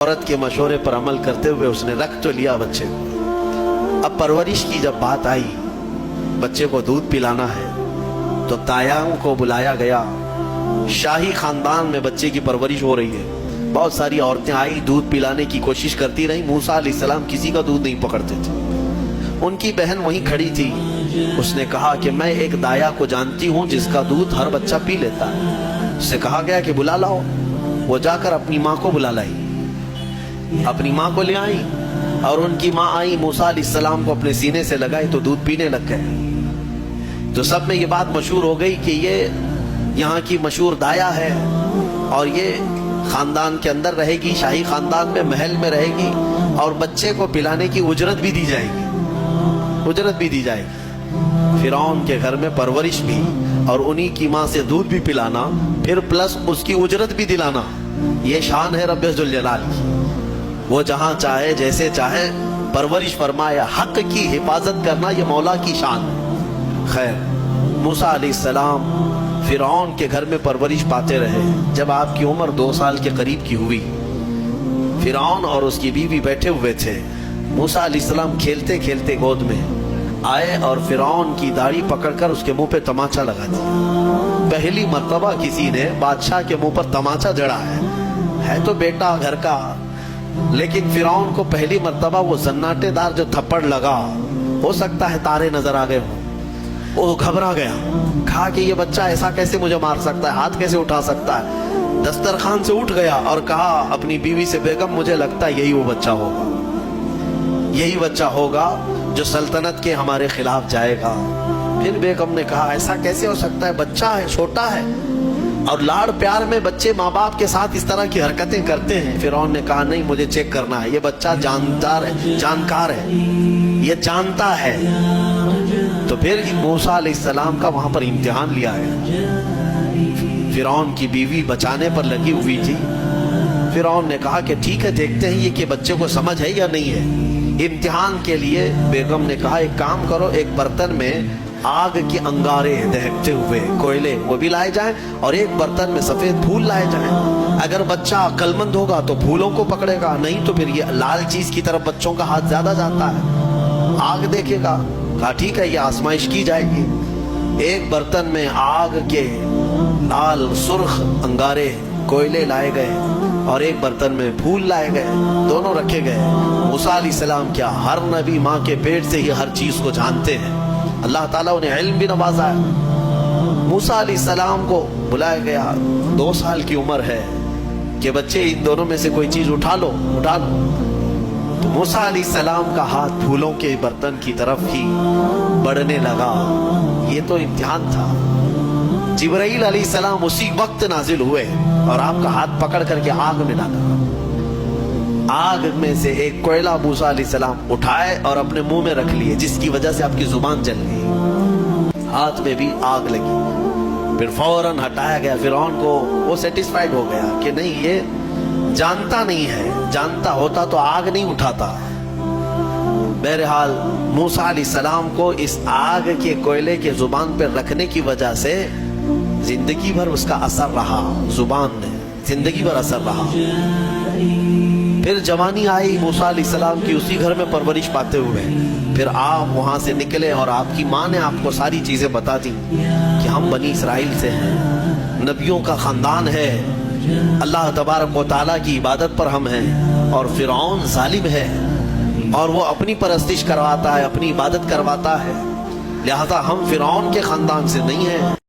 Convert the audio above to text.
औरत के मशवरे पर अमल करते हुए उसने रख तो लिया बच्चे को। अब परवरिश की जब बात आई, बच्चे को दूध पिलाना है, तो तायांग को बुलाया गया। शाही खानदान में बच्चे की परवरिश हो रही है। बहुत सारी औरतें आई, दूध पिलाने की कोशिश करती रही। मूसा अलैहिस्सलाम किसी का दूध नहीं पकड़ते थे। उनकी बहन वहीं खड़ी थी। उसने कहा कि मैं एक दाया को जानती हूँ जिसका दूध हर बच्चा पी लेता है। उससे कहा गया कि बुला लाओ। वो जाकर अपनी माँ को बुला लाई, अपनी माँ को ले आई और उनकी माँ आई, मूसा अलैहिस्सलाम को अपने सीने से लगाई तो दूध पीने लग गए। तो सब में ये बात मशहूर हो गई कि ये यहाँ की मशहूर दाया है और ये खानदान के अंदर रहेगी, शाही खानदान में, महल में रहेगी और बच्चे को पिलाने की उजरत भी दी जाएगी, उजरत भी दी जाएगी। फिरौन के घर में परवरिश भी और उन्हीं की माँ से दूध भी पिलाना, फिर प्लस उसकी उजरत भी दिलाना, ये शान है रब्बे जुल जलाल की। वो जहां चाहे जैसे चाहे परवरिश फरमाए, हक की हिफाजत करना ये मौला की शान है। खैर, मूसा अलैहिस्सलाम फिरौन के घर में परवरिश पाते रहे। जब आपकी उम्र 2 साल के करीब की हुई, फिरौन और उसकी बीवी बैठे हुए थे। मूसा अलैहिस्सलाम खेलते खेलते गोद में आए और फिरौन की दाढ़ी पकड़कर उसके मुंह पे तमाचा लगा दिया। पहली मर्तबा किसी ने बादशाह के मुंह पर तमाचा जड़ा है तो बेटा घर का, लेकिन फिरौन को पहली मर्तबा वो सन्नाटेदार जो थप्पड़ लगा, हो सकता है तारे नजर आ गए हों। वो घबरा गया, कहा कि ये बच्चा ऐसा कैसे मुझे मार सकता है, हाथ कैसे उठा सकता है। दस्तरखान से उठ गया और कहा अपनी बीवी से, बेगम मुझे लगता है यही वो बच्चा होगा, यही बच्चा होगा जो सल्तनत के हमारे खिलाफ जाएगा। फिर बेगम ने कहा ऐसा कैसे हो सकता है, बच्चा है, छोटा है। और लाड़ प्यार में बच्चे माँ बाप के साथ इस तरह की हरकतें करते हैं। फिरौन ने कहा नहीं, मुझे चेक करना है, ये बच्चा जानदार है, जानकार है, ये जानता है। तो फिर मूसा अलैहिस्सलाम का वहां पर इम्तिहान लिया है। फिरौन की बीवी बचाने पर लगी हुई थी। फिरौन ने कहा कि ठीक है, देखते हैं ये कि बच्चे को समझ है या नहीं है। इम्तिहान के लिए बेगम ने कहा एक काम करो, एक बर्तन में आग के अंगारे दहकते हुए कोयले वो भी लाए जाएं और एक बर्तन में सफेद फूल लाए जाएं। अगर बच्चा अक्लमंद होगा तो फूलों को पकड़ेगा, नहीं तो फिर ये लाल चीज की तरफ बच्चों का हाथ ज्यादा जाता है, आग देखेगा। कहा ठीक है, ये आजमाइश की जाएगी। एक बर्तन में आग के लाल सुर्ख अंगारे कोयले लाए गए और एक बर्तन में फूल लाए गए, दोनों रखे गए। मूसा अलैहिस्सलाम क्या, हर नबी माँ के पेट से ही हर चीज को जानते हैं। अल्लाह ताला उन्हें इल्म भी नवाजा है। मूसा अलैहिस्सलाम को बुलाया गया, 2 साल की उम्र है कि बच्चे इन दोनों में से कोई चीज उठा लो, उठा लो। तो मूसा अलैहिस्सलाम का हाथ फूलों के बर्तन की तरफ ही बढ़ने लगा। ये तो इम्तिहान था। जिब्राइल अलैहिस्सलाम उसी वक्त नाजिल हुए और आपका हाथ पकड़ करके आग में डाला। आग में से एक कोयला मूसा अलैहिस्सलाम उठाए और अपने मुंह में रख लिए, जिसकी वजह से आपकी जुबान जल गई, हाथ में भी आग लगी। फिर फौरन हटाया गया। फिरौन को वो सेटिस्फाइड हो गया कि नहीं, ये जानता नहीं है, जानता होता तो आग नहीं उठाता। बहरहाल मूसा अलैहिस्सलाम को इस आग के कोयले के जुबान पर रखने की वजह से जिंदगी भर उसका असर रहा, जुबान में जिंदगी भर असर रहा। फिर जवानी आई मूसा अलैहिस्सलाम की, उसी घर में परवरिश पाते हुए। फिर आप वहां से निकले और आपकी माँ ने आपको सारी चीजें बता दी कि हम बनी इसराइल से हैं, नबियों का खानदान है, अल्लाह तबारक व तआला की इबादत पर हम हैं और फिरौन जालिम है और वो अपनी परस्तिश करवाता है, अपनी इबादत करवाता है, लिहाजा हम फिरौन के खानदान से नहीं हैं।